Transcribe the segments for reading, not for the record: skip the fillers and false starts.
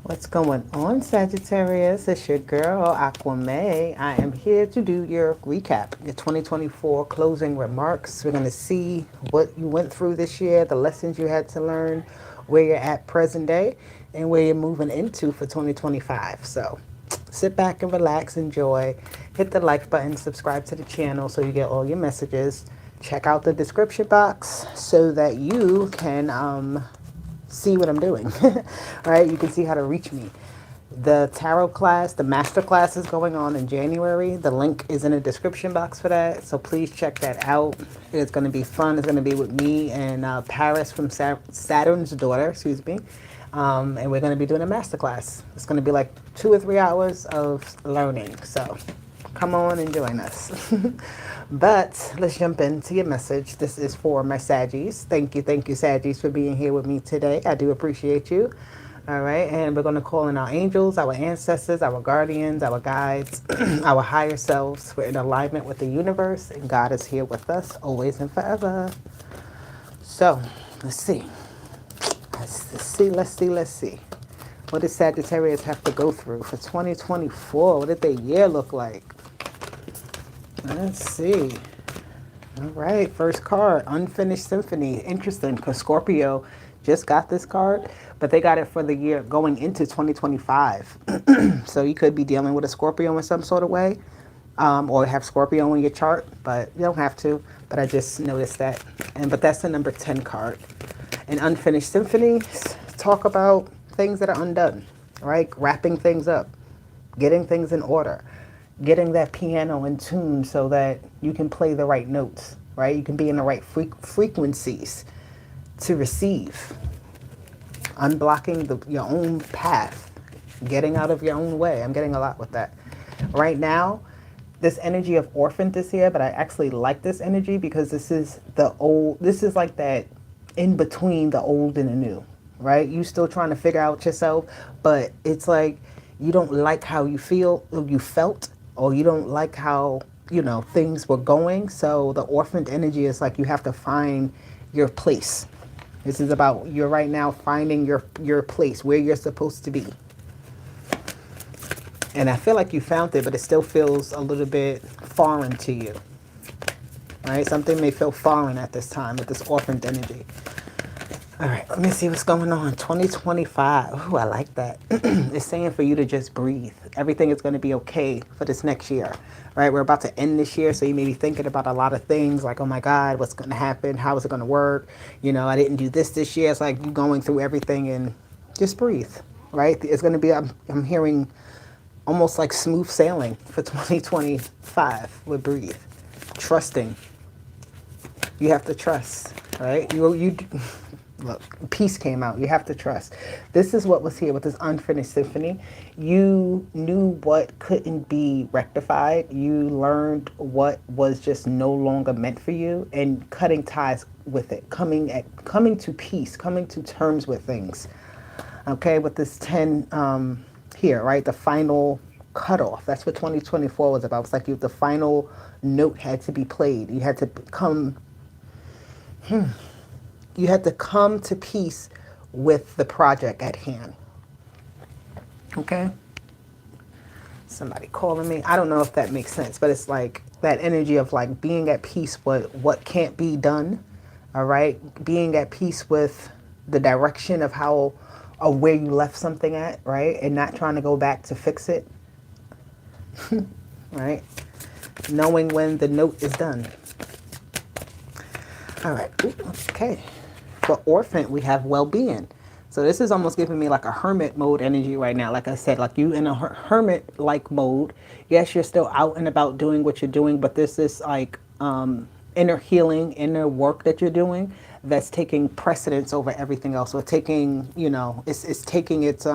What's going on, Sagittarius? It's your girl, Aquame. I am here to do your recap, your 2024 closing remarks. We're going to see what you went through this year, the lessons you had to learn, where you're at present day, and where you're moving into for 2025. So sit back and relax, enjoy. Hit the like button, subscribe to the channel so you get all your messages. Check out the description box so that you can see what I'm doing. Right? You can see how to reach me. The tarot class, the masterclass is going on in January. The link is in the description box for that. So please check that out. It's going to be fun. It's going to be with me and Paris from Saturn's daughter, excuse me. And we're going to be doing a masterclass. It's going to be like 2 or 3 hours of learning. So come on and join us. But let's jump into your message. This is for my Saggies. Thank you, Saggies, for being here with me today. I do appreciate you. All right, and we're going to call in our angels, our ancestors, our guardians, our guides, our higher selves. We're in alignment with the universe, and God is here with us always and forever. So, let's see. Let's see. What does Sagittarius have to go through for 2024? What did their year look like? Let's see. All right, first card, Unfinished Symphony. Interesting, because Scorpio just got this card, but they got it for the year going into 2025. So you could be dealing with a Scorpio in some sort of way, or have Scorpio in your chart, but you don't have to. But I just noticed that. But that's the number 10 card. And Unfinished Symphonies talk about things that are undone, right? Wrapping things up, getting things in order, getting that piano in tune so that you can play the right notes, right? You can be in the right frequencies to receive. Unblocking your own path, getting out of your own way. I'm getting a lot with that. Right now, this energy of orphan is here, but I actually like this energy because this is like that in between the old and the new, right? You still trying to figure out yourself, but it's like you don't like how you felt, or you don't like how, things were going. So the orphaned energy is like you have to find your place. This is about you're right now finding your place, where you're supposed to be. And I feel like you found it, but it still feels a little bit foreign to you. Right? Something may feel foreign at this time with this orphaned energy. All right, let me see what's going on. 2025. Ooh, I like that. It's saying for you to just breathe. Everything is going to be okay for this next year, right? We're about to end this year, so you may be thinking about a lot of things like, oh my God, what's going to happen? How is it going to work? I didn't do this year. It's like you going through everything and just breathe, right? It's going to be, I'm hearing almost like smooth sailing for 2025 with breathe. Trusting. You have to trust, right? Look, peace came out. You have to trust. This is what was here with this Unfinished Symphony. You knew what couldn't be rectified. You learned what was just no longer meant for you, and cutting ties with it, coming to peace, coming to terms with things. Okay, with this 10 here, right? The final cutoff. That's what 2024 was about. It's like the final note had to be played. You had to come. You had to come to peace with the project at hand. Okay? Somebody calling me. I don't know if that makes sense, but it's like that energy of like being at peace with what can't be done. All right? Being at peace with the direction of how or where you left something at, right? And not trying to go back to fix it. Right? Knowing when the note is done. All right. Ooh, okay. For orphan, we have well-being. So this is almost giving me like a hermit mode energy right now. Like I said, like you in a hermit-like mode. Yes, you're still out and about doing what you're doing, but this is like inner healing, inner work that you're doing that's taking precedence over everything else. So taking, it's taking its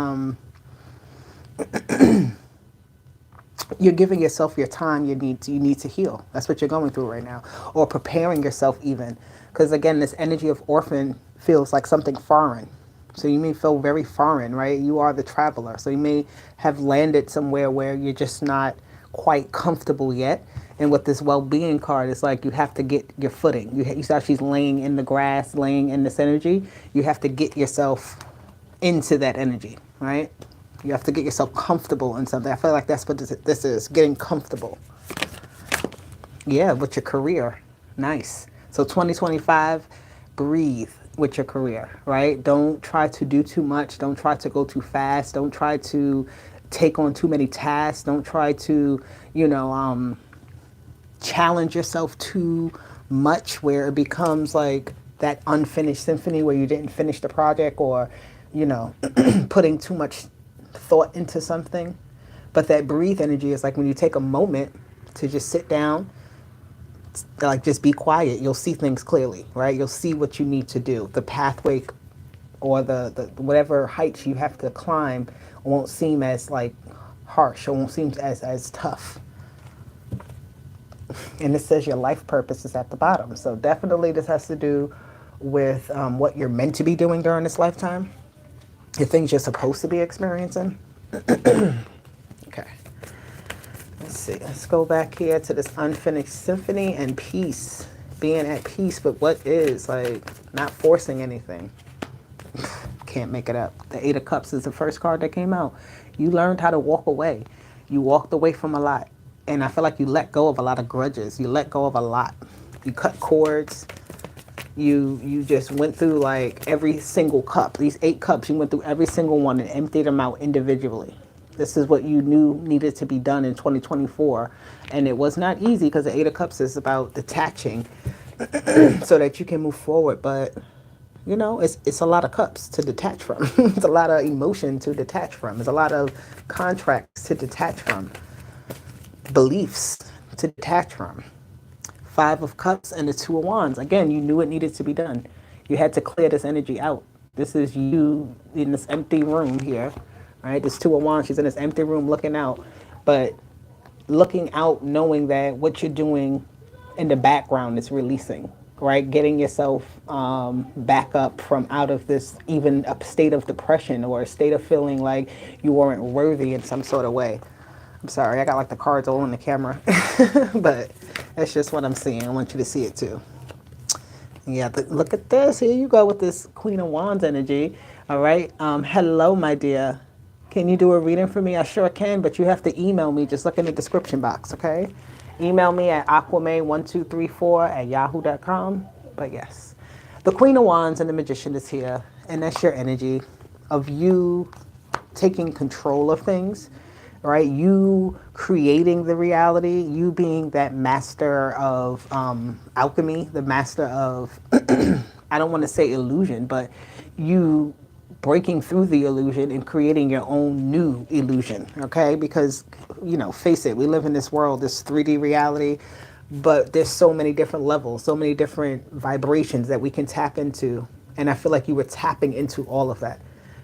you're giving yourself your time you need to heal. That's what you're going through right now, or preparing yourself even. Because again, this energy of orphan feels like something foreign. So you may feel very foreign, right? You are the traveler. So you may have landed somewhere where you're just not quite comfortable yet. And with this well-being card, it's like you have to get your footing. You saw she's laying in the grass, laying in this energy. You have to get yourself into that energy, right? You have to get yourself comfortable in something. I feel like that's what this is, getting comfortable. Yeah, with your career. Nice. So 2025, breathe with your career, right? Don't try to do too much. Don't try to go too fast. Don't try to take on too many tasks. Don't try to, challenge yourself too much where it becomes like that unfinished symphony where you didn't finish the project or, putting too much thought into something. But that breathe energy is like when you take a moment to just sit down, like just be quiet, you'll see things clearly, right? You'll see what you need to do. The pathway or the whatever heights you have to climb won't seem as like harsh or won't seem as tough. And it says your life purpose is at the bottom. So definitely this has to do with what you're meant to be doing during this lifetime. The things you're supposed to be experiencing. Okay. Let's see. Let's go back here to this unfinished symphony and peace. Being at peace with what is, like not forcing anything. Can't make it up. The Eight of Cups is the first card that came out. You learned how to walk away. You walked away from a lot. And I feel like you let go of a lot of grudges. You let go of a lot. You cut cords. You just went through like every single cup. These 8 cups, you went through every single one and emptied them out individually. This is what you knew needed to be done in 2024. And it was not easy because the Eight of Cups is about detaching so that you can move forward. But, it's a lot of cups to detach from. It's a lot of emotion to detach from. It's a lot of contracts to detach from. Beliefs to detach from. 5 of Cups and the 2 of Wands. Again, you knew it needed to be done. You had to clear this energy out. This is you in this empty room here, right? This 2 of Wands, she's in this empty room looking out. But looking out knowing that what you're doing in the background is releasing, right? Getting yourself back up from out of this, even a state of depression or a state of feeling like you weren't worthy in some sort of way. I'm sorry, I got like the cards all in the camera, but that's just what I'm seeing. I want you to see it too. Yeah, look at this. Here you go with this Queen of Wands energy. All right. Hello, my dear. Can you do a reading for me? I sure can, but you have to email me. Just look in the description box, okay? Email me at aquame1234@yahoo.com. But yes, the Queen of Wands and the Magician is here, and that's your energy of you taking control of things. Right? You creating the reality, you being that master of alchemy, the master of, I don't want to say illusion, but you breaking through the illusion and creating your own new illusion, okay? Because, face it, we live in this world, this 3D reality, but there's so many different levels, so many different vibrations that we can tap into. And I feel like you were tapping into all of that,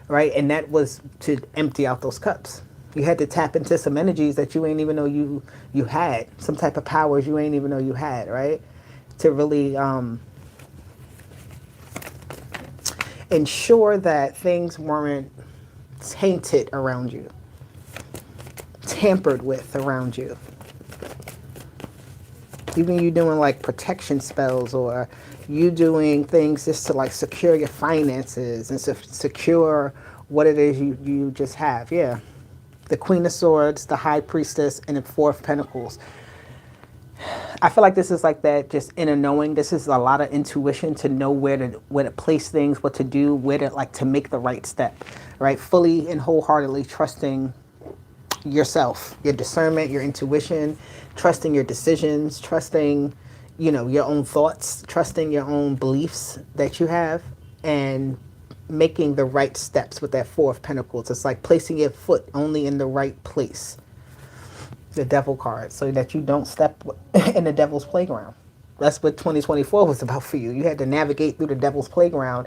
right? And that was to empty out those cups. You had to tap into some energies that you ain't even know you had, some type of powers you ain't even know you had, right? To really ensure that things weren't tainted around you, tampered with around you. Even you doing like protection spells or you doing things just to like secure your finances and secure what it is you just have, yeah. The Queen of Swords, the High Priestess, and the 4 of Pentacles. I feel like this is like that just inner knowing. This is a lot of intuition to know where to place things, what to do, where to make the right step, right? Fully and wholeheartedly trusting yourself, your discernment, your intuition, trusting your decisions, trusting, your own thoughts, trusting your own beliefs that you have, and making the right steps with that 4 of Pentacles. It's like placing your foot only in the right place. The Devil card, so that you don't step in the devil's playground. That's what 2024 was about for you. You had to navigate through the devil's playground.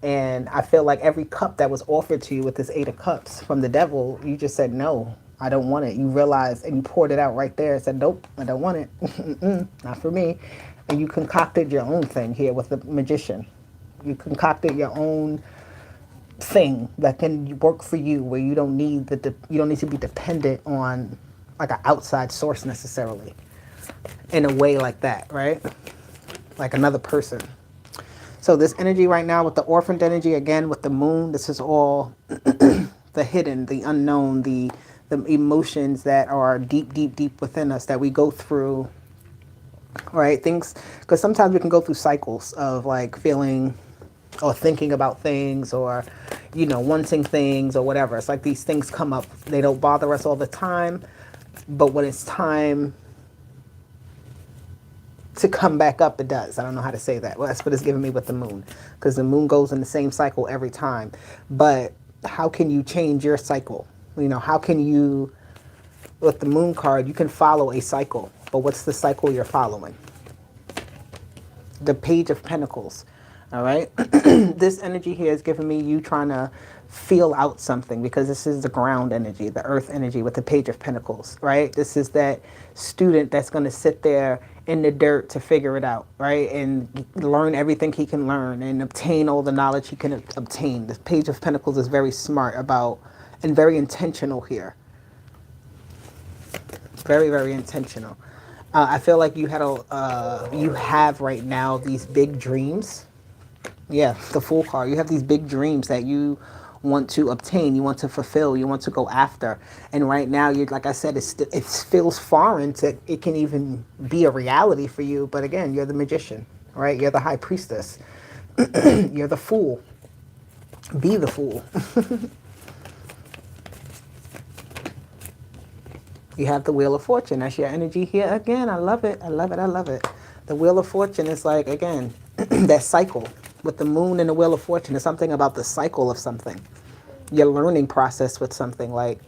And I feel like every cup that was offered to you with this 8 of Cups from the devil, you just said, no, I don't want it. You realized and you poured it out right there and said, nope, I don't want it. Not for me. And you concocted your own thing here with the Magician. You concocted your own thing that can work for you, where you don't need you don't need to be dependent on like an outside source necessarily in a way like that, right? Like another person. So this energy right now with the orphaned energy, again with the moon, this is all the hidden, the unknown, the emotions that are deep, deep, deep within us that we go through, right? Things, because sometimes we can go through cycles of like feeling or thinking about things or, you know, wanting things or whatever. It's like these things come up. They don't bother us all the time, but when it's time to come back up, it does. I don't know how to say that. Well, that's what it's giving me with the moon, because the moon goes in the same cycle every time. But how can you change your cycle? You know, how can you, with the moon card, you can follow a cycle, but what's the cycle you're following? The Page of Pentacles. All right. This energy here is giving me you trying to feel out something, because this is the ground energy, the earth energy with the Page of Pentacles, right? This is that student that's going to sit there in the dirt to figure it out, right? And learn everything he can learn and obtain all the knowledge he can obtain. The Page of Pentacles is very smart about and very intentional here. Very, very intentional. I feel like you had you have right now these big dreams. Yeah, the Fool card. You have these big dreams that you want to obtain, you want to fulfill, you want to go after. And right now, you're, like I said, it feels foreign to it can even be a reality for you. But again, you're the magician, right? You're the high priestess. You're the fool. Be the fool. You have the Wheel of Fortune. That's your energy here again. I love it. I love it. I love it. The Wheel of Fortune is like, again, that cycle. With the moon and the Wheel of Fortune, there's something about the cycle of something. Your learning process with something, like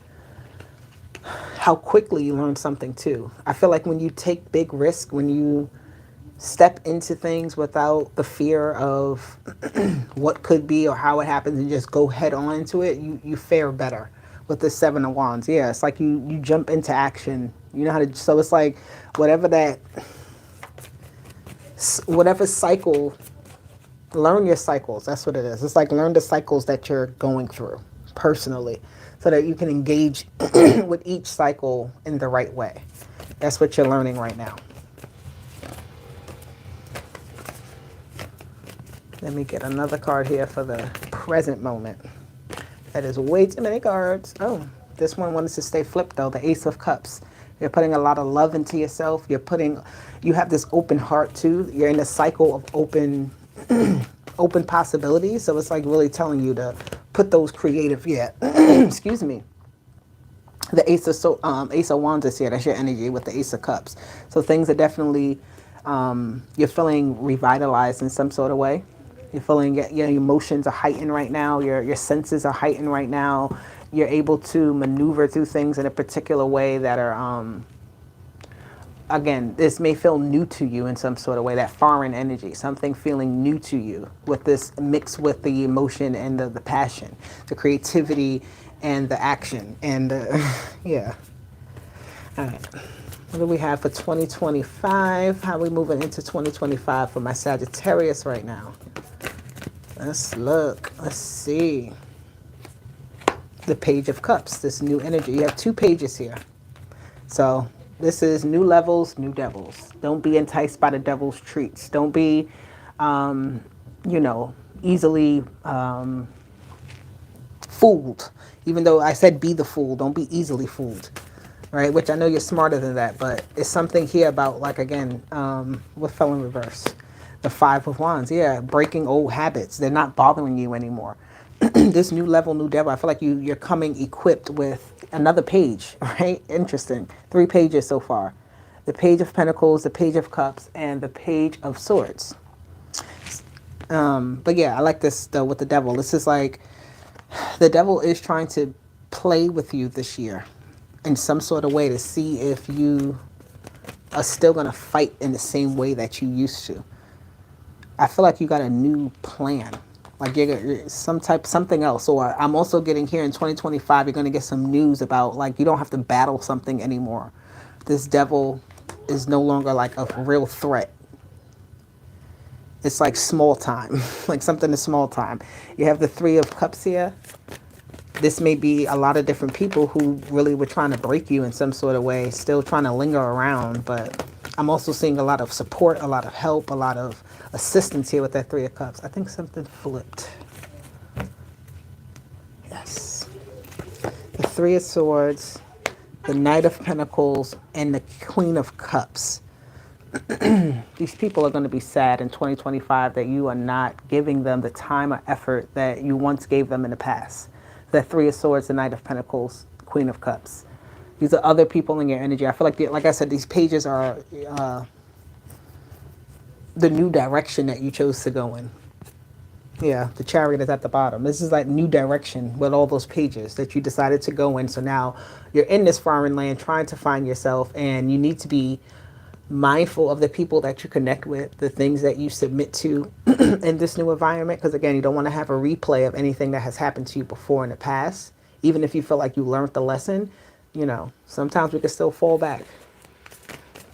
how quickly you learn something too. I feel like when you take big risk, when you step into things without the fear of what could be or how it happens and just go head on into it, you fare better. With the Seven of Wands, yeah, it's like you jump into action. You know how to, so it's like whatever cycle, learn your cycles. That's what it is. It's like learn the cycles that you're going through personally so that you can engage with each cycle in the right way. That's what you're learning right now. Let me get another card here for the present moment. That is way too many cards. Oh, this one wanted to stay flipped though. The Ace of Cups. You're putting a lot of love into yourself. You have this open heart too. You're in a cycle of open possibilities. So it's like really telling you to put those creative, excuse me. The Ace of Wands is here. That's your energy with the Ace of Cups. So things are definitely, you're feeling revitalized in some sort of way. You're feeling your emotions are heightened right now. Your senses are heightened right now. You're able to maneuver through things in a particular way that are, again, this may feel new to you in some sort of way, that foreign energy, something feeling new to you with this mixed with the emotion and the passion, the creativity and the action. And yeah. All right. What do we have for 2025? How are we moving into 2025 for my Sagittarius right now? Let's look. Let's see. The Page of Cups, this new energy. You have two pages here. So this is new levels, new devils. Don't be enticed by the devil's treats. Don't be, easily fooled. Even though I said be the fool, don't be easily fooled. Right? Which I know you're smarter than that, but it's something here about, like, again, what fell in reverse? The Five of Wands. Yeah, breaking old habits. They're not bothering you anymore. This new level, new devil, I feel like you're coming equipped with another page, right? Interesting. 3 pages so far. The Page of Pentacles, the Page of Cups, and the Page of Swords. But yeah, I like this though with the devil. This is like, the devil is trying to play with you this year in some sort of way to see if you are still going to fight in the same way that you used to. I feel like you got a new plan. Like you're something else. Or I'm also getting here in 2025, you're going to get some news about, like, you don't have to battle something anymore. This devil is no longer like a real threat. It's like small time, like something is small time. You have the Three of Cups here. This may be a lot of different people who really were trying to break you in some sort of way, still trying to linger around. But I'm also seeing a lot of support, a lot of help, a lot of assistance here with that Three of Cups. I think something flipped. Yes. Three of Swords, the Knight of Pentacles, and the Queen of Cups. These people are going to be sad in 2025 that you are not giving them the time or effort that you once gave them in the past. The Three of Swords, the Knight of Pentacles, Queen of Cups. These are other people in your energy. I feel like I said, these pages are the new direction that you chose to go in. Yeah, the Chariot is at the bottom. This is like new direction with all those pages that you decided to go in. So now you're in this foreign land trying to find yourself, and you need to be mindful of the people that you connect with, the things that you submit to in this new environment. Because again, you don't want to have a replay of anything that has happened to you before in the past. Even if you feel like you learned the lesson, you know, sometimes we can still fall back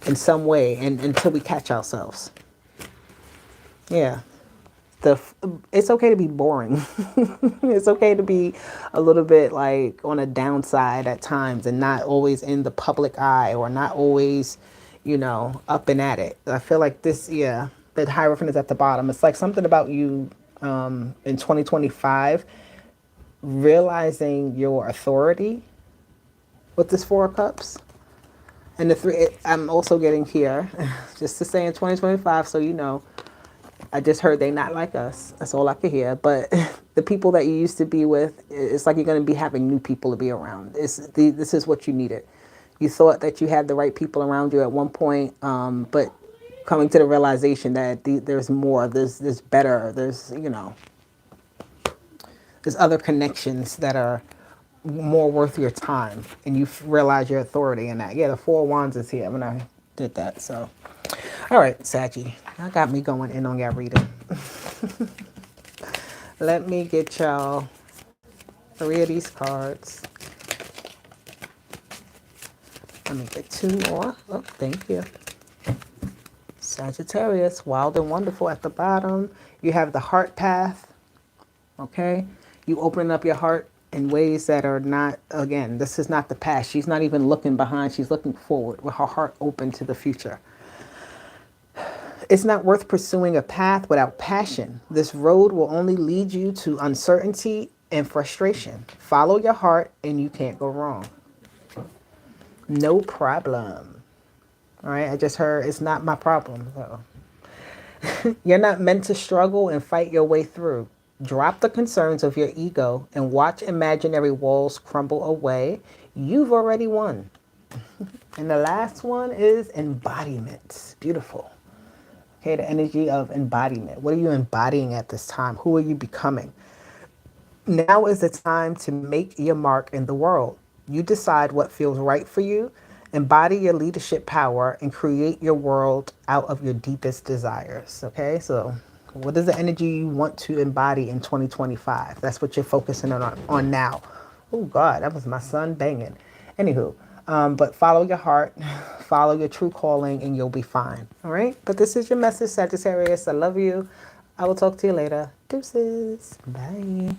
in some way and until we catch ourselves. Yeah. It's okay to be boring. It's okay to be a little bit like on a downside at times and not always in the public eye or not always, you know, up and at it. I feel like this, yeah, the Hierophant is at the bottom. It's like something about you in 2025 realizing your authority with this Four of Cups. And the three, I'm also getting here, just to say in 2025, so you know, I just heard they not like us. That's all I could hear. But the people that you used to be with, it's like you're going to be having new people to be around. This is what you needed. You thought that you had the right people around you at one point, but coming to the realization that there's more, there's better, there's, you know, there's other connections that are more worth your time. And you realize your authority in that. Yeah, the Four of Wands is here when I did that, so. All right, Saggy, that got me going in on your reading. Let me get y'all 3 of these cards. Let me get 2 more. Oh, thank you. Sagittarius, wild and wonderful at the bottom. You have the heart path, okay? You open up your heart in ways that are not, again, this is not the past. She's not even looking behind. She's looking forward with her heart open to the future. It's not worth pursuing a path without passion. This road will only lead you to uncertainty and frustration. Follow your heart and you can't go wrong. No problem. All right, I just heard it's not my problem, though. You're not meant to struggle and fight your way through. Drop the concerns of your ego and watch imaginary walls crumble away. You've already won. And the last one is embodiment. Beautiful. Okay, the energy of embodiment. What are you embodying at this time? Who are you becoming? Now is the time to make your mark in the world. You decide what feels right for you, embody your leadership power, and create your world out of your deepest desires. Okay, so what is the energy you want to embody in 2025? That's what you're focusing on now. Oh, God, that was my son banging. Anywho. But follow your heart, follow your true calling, and you'll be fine. All right? But this is your message, Sagittarius. I love you. I will talk to you later. Deuces. Bye.